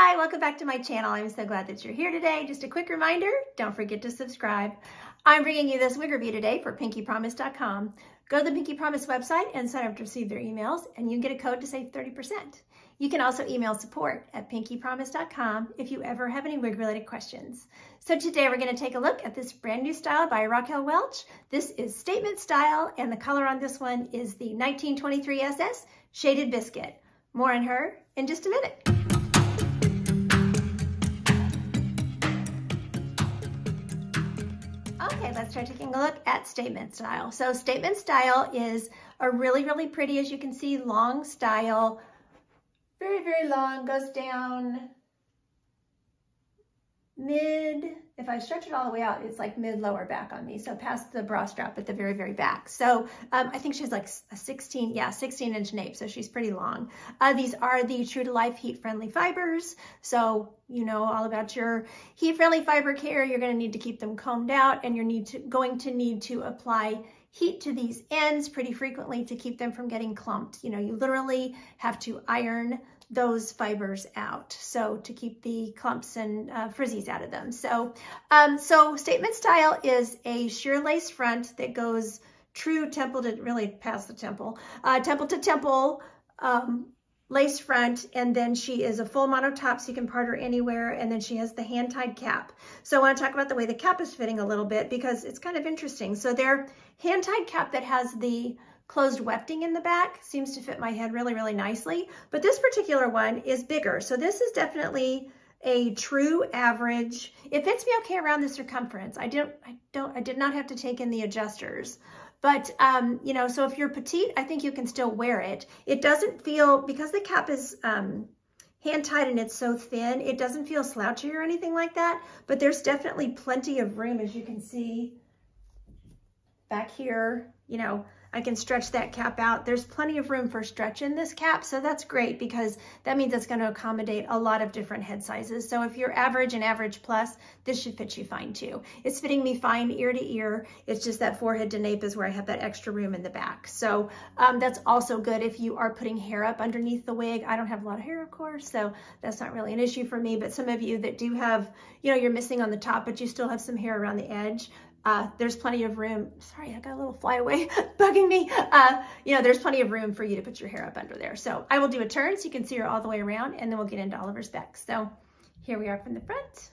Hi, welcome back to my channel. I'm so glad that you're here today. Just a quick reminder, don't forget to subscribe. I'm bringing you this wig review today for pinkypromise.com. Go to the Pinky Promise website and sign up to receive their emails, and you can get a code to save 30%. You can also email support@pinkypromise.com if you ever have any wig-related questions. So today we're going to take a look at this brand new style by Raquel Welch. This is Statement Style, and the color on this one is the 1923 SS Shaded Biscuit. More on her in just a minute. Okay, let's start taking a look at Statement Style. So Statement Style is a really, really pretty, as you can see, long style. Very, very long, goes down mid, if I stretch it all the way out, it's like mid lower back on me. So past the bra strap at the very, very back. So I think she's like a 16 inch nape. So she's pretty long. These are the true to life heat friendly fibers. So you know all about your heat friendly fiber care. You're going to need to keep them combed out, and you're going to need to apply heat to these ends pretty frequently to keep them from getting clumped. You know, you literally have to iron those fibers out, so to keep the clumps and frizzies out of them. So Statement Style is a sheer lace front that goes true temple to really past the temple, temple to temple, lace front, and then she is a full mono top, so you can part her anywhere, and then she has the hand-tied cap. So I want to talk about the way the cap is fitting a little bit because it's kind of interesting. So their hand-tied cap that has the closed wefting in the back seems to fit my head really, really nicely, but this particular one is bigger. So this is definitely a true average. It fits me okay around the circumference. I did not have to take in the adjusters. But, you know, so if you're petite, I think you can still wear it. It doesn't feel, because the cap is hand-tied and it's so thin, it doesn't feel slouchy or anything like that. But there's definitely plenty of room, as you can see back here. You know, I can stretch that cap out. There's plenty of room for stretch in this cap, so that's great because that means it's going to accommodate a lot of different head sizes. So if you're average and average plus, this should fit you fine too. It's fitting me fine ear to ear. It's just that forehead to nape is where I have that extra room in the back. So that's also good if you are putting hair up underneath the wig. I don't have a lot of hair, of course, so that's not really an issue for me. But some of you that do have, you know, you're missing on the top, but you still have some hair around the edge, there's plenty of room. Sorry, I got a little flyaway bugging me. You know, there's plenty of room for you to put your hair up under there. So I will do a turn so you can see her all the way around, and then we'll get into all of her specs. So here we are from the front,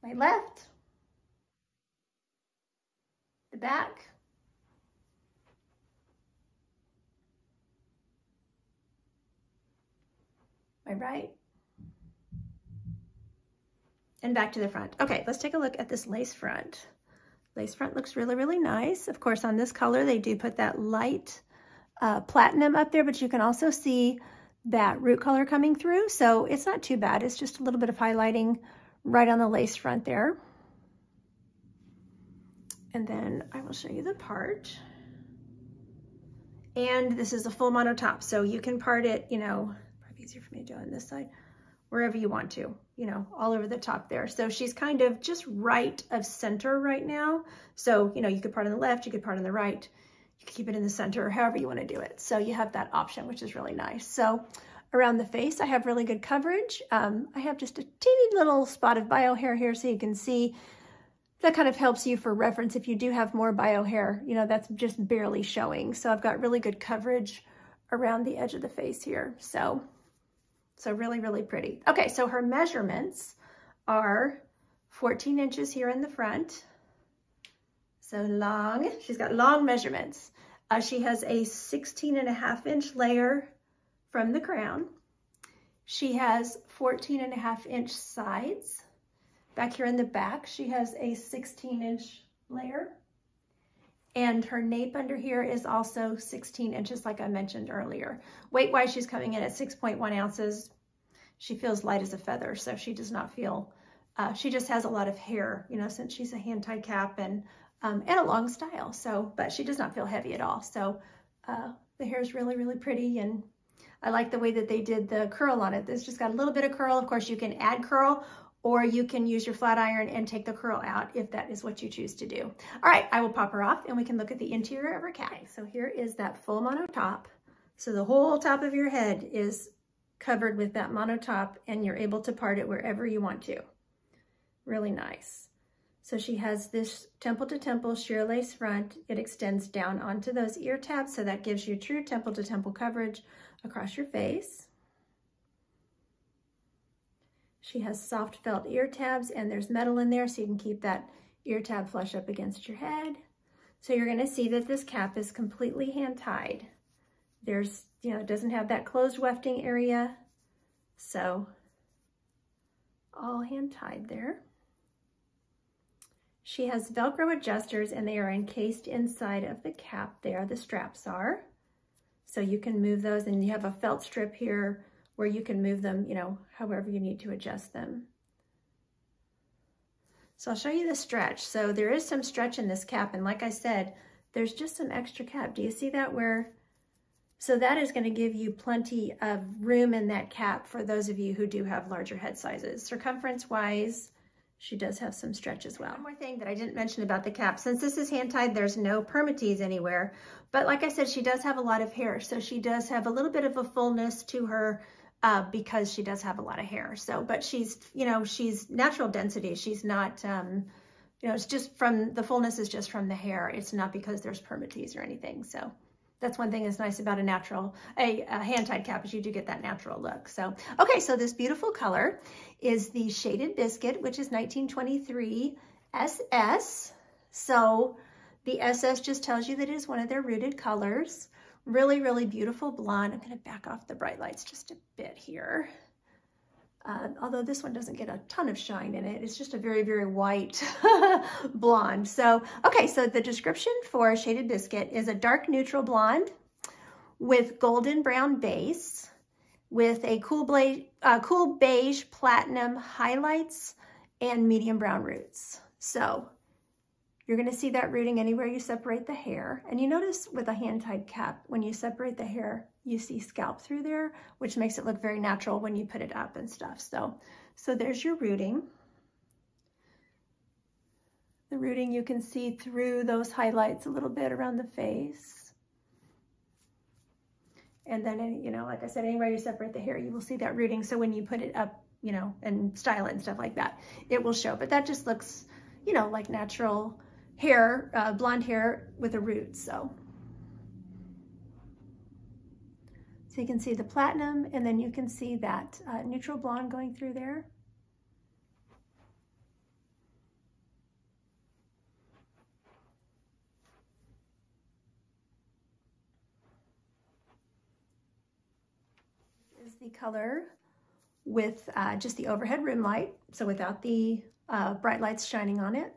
my left, the back, my right, and back to the front. Okay, let's take a look at this lace front. Lace front looks really, really nice. Of course, on this color, they do put that light platinum up there, but you can also see that root color coming through. So it's not too bad. It's just a little bit of highlighting right on the lace front there. And then I will show you the part. And this is a full mono top, so you can part it, you know, probably easier for me to do on this side, wherever you want to, you know, all over the top there. So she's kind of just right of center right now. So, you know, you could part on the left, you could part on the right, you could keep it in the center, however you want to do it. So you have that option, which is really nice. So around the face, I have really good coverage. I have just a teeny little spot of bio hair here, so you can see that kind of helps you for reference. If you do have more bio hair, you know, that's just barely showing. So I've got really good coverage around the edge of the face here. So really, really pretty. Okay, so her measurements are 14 inches here in the front. So long, she's got long measurements. She has a 16.5-inch layer from the crown. She has 14.5-inch sides. Back here in the back, she has a 16-inch layer. And her nape under here is also 16 inches, like I mentioned earlier. Weight-wise, she's coming in at 6.1 ounces. She feels light as a feather, so she does not feel, she just has a lot of hair, you know, since she's a hand-tied cap and a long style. So, but she does not feel heavy at all. So the hair is really, really pretty, and I like the way that they did the curl on it. It's just got a little bit of curl. Of course, you can add curl, or you can use your flat iron and take the curl out if that is what you choose to do. All right, I will pop her off and we can look at the interior of her cap. Okay, so here is that full mono top. So the whole top of your head is covered with that monotop, and you're able to part it wherever you want to. Really nice. So she has this temple to temple sheer lace front. It extends down onto those ear tabs, so that gives you true temple to temple coverage across your face. She has soft felt ear tabs, and there's metal in there so you can keep that ear tab flush up against your head. So you're gonna see that this cap is completely hand tied. There's, you know, it doesn't have that closed wefting area. So all hand tied there. She has Velcro adjusters, and they are encased inside of the cap there. The straps are. So you can move those, and you have a felt strip here where you can move them, you know, however you need to adjust them. So I'll show you the stretch. So there is some stretch in this cap, and like I said, there's just some extra cap. Do you see that where? So that is going to give you plenty of room in that cap for those of you who do have larger head sizes. Circumference wise, she does have some stretch as well. One more thing that I didn't mention about the cap, since this is hand tied, there's no permatease anywhere. But like I said, she does have a lot of hair. So she does have a little bit of a fullness to her because she does have a lot of hair. So, but she's, you know, she's natural density. She's not, you know, it's just from, the fullness is just from the hair. It's not because there's permatease or anything. So that's one thing that's nice about a hand-tied cap, is you do get that natural look. So, okay, so this beautiful color is the Shaded Biscuit, which is 1923 SS. So the SS just tells you that it is one of their rooted colors. Really, really beautiful blonde. I'm gonna back off the bright lights just a bit here. Although this one doesn't get a ton of shine in it. It's just a very, very white blonde. So, okay, so the description for Shaded Biscuit is a dark neutral blonde with golden brown base with a cool beige platinum highlights and medium brown roots. So you're gonna see that rooting anywhere you separate the hair. And you notice with a hand-tied cap, when you separate the hair, you see scalp through there, which makes it look very natural when you put it up and stuff. So there's your rooting. The rooting, you can see through those highlights a little bit around the face. And then, you know, like I said, anywhere you separate the hair, you will see that rooting. So when you put it up, you know, and style it and stuff like that, it will show. But that just looks, you know, like natural hair, blonde hair with a root. So you can see the platinum, and then you can see that neutral blonde going through there. This is the color with just the overhead rim light, so without the bright lights shining on it.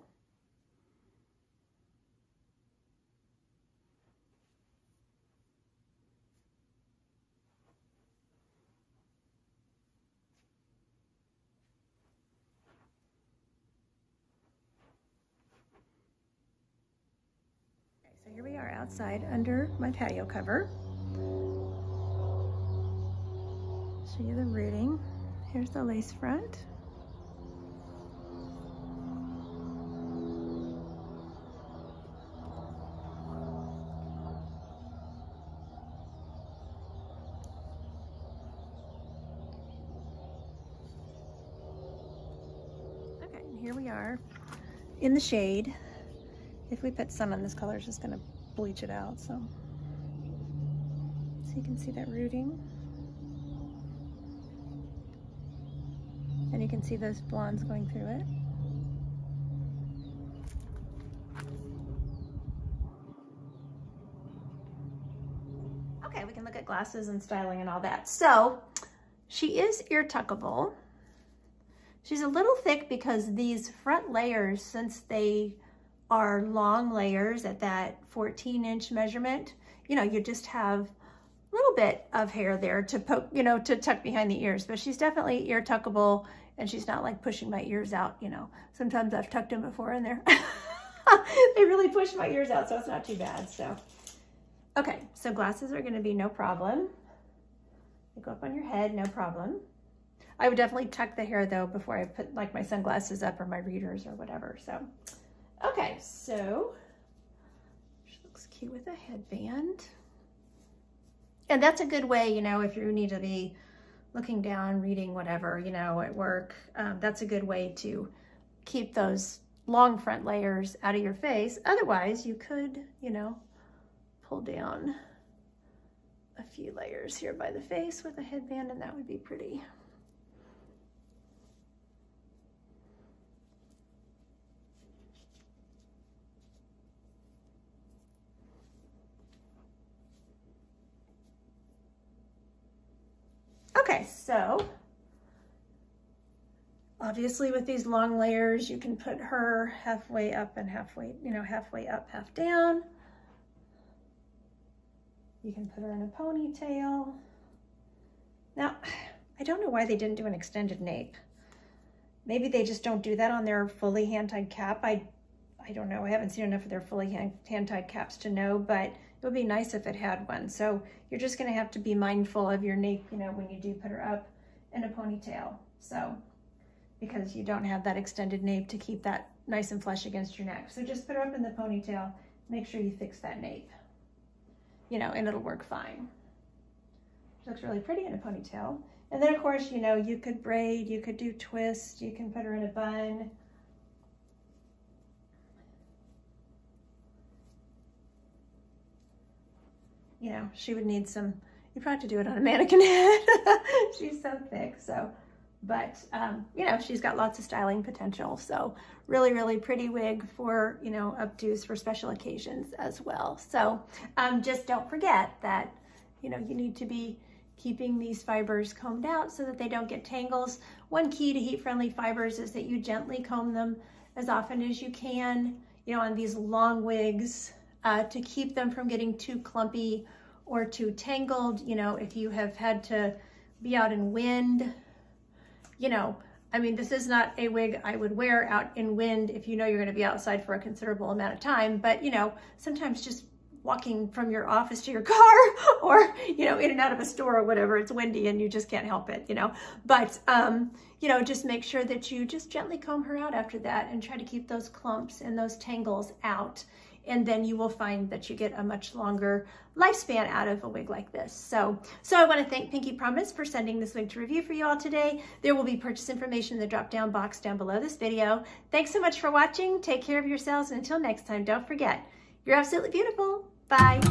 So here we are outside under my patio cover. Show you the rooting. Here's the lace front. Okay, and here we are in the shade. If we put sun on this color, it's just gonna bleach it out. So you can see that rooting. And you can see those blondes going through it. Okay, we can look at glasses and styling and all that. So she is ear tuckable. She's a little thick because these front layers, since they are long layers at that 14-inch measurement, you know, you just have a little bit of hair there to poke, you know, to tuck behind the ears. But she's definitely ear tuckable, and she's not like pushing my ears out, you know. Sometimes I've tucked them before and they really push my ears out, so it's not too bad. So, okay, so glasses are gonna be no problem. They go up on your head, no problem. I would definitely tuck the hair though before I put like my sunglasses up or my readers or whatever. So, okay, so she looks cute with a headband. And that's a good way, you know, if you need to be looking down, reading whatever, you know, at work. That's a good way to keep those long front layers out of your face. Otherwise, you could, you know, pull down a few layers here by the face with a headband, and that would be pretty. Okay, so obviously with these long layers, you can put her halfway up and halfway, you know, halfway up, half down. You can put her in a ponytail. Now, I don't know why they didn't do an extended nape. Maybe they just don't do that on their fully hand-tied cap. I don't know. I haven't seen enough of their fully hand-tied caps to know, but it would be nice if it had one. So you're just going to have to be mindful of your nape, you know, when you do put her up in a ponytail. So, because you don't have that extended nape to keep that nice and flush against your neck. So just put her up in the ponytail. Make sure you fix that nape, you know, and it'll work fine. She looks really pretty in a ponytail. And then of course, you know, you could braid, you could do twist, you can put her in a bun. You know, she would need some, you probably have to do it on a mannequin head. She's so thick, so, but, you know, she's got lots of styling potential. So really, really pretty wig for, you know, updos for special occasions as well. So just don't forget that, you know, you need to be keeping these fibers combed out so that they don't get tangles. One key to heat-friendly fibers is that you gently comb them as often as you can, you know, on these long wigs, to keep them from getting too clumpy or too tangled. You know, if you have had to be out in wind, you know, I mean, this is not a wig I would wear out in wind if you know you're going to be outside for a considerable amount of time, but you know, sometimes just walking from your office to your car or, you know, in and out of a store or whatever, it's windy and you just can't help it, you know, but, you know, just make sure that you just gently comb her out after that and try to keep those clumps and those tangles out. And then you will find that you get a much longer lifespan out of a wig like this. So I want to thank Pinky Promise for sending this wig to review for you all today. There will be purchase information in the drop-down box down below this video. Thanks so much for watching. Take care of yourselves. And until next time, don't forget, you're absolutely beautiful. Bye.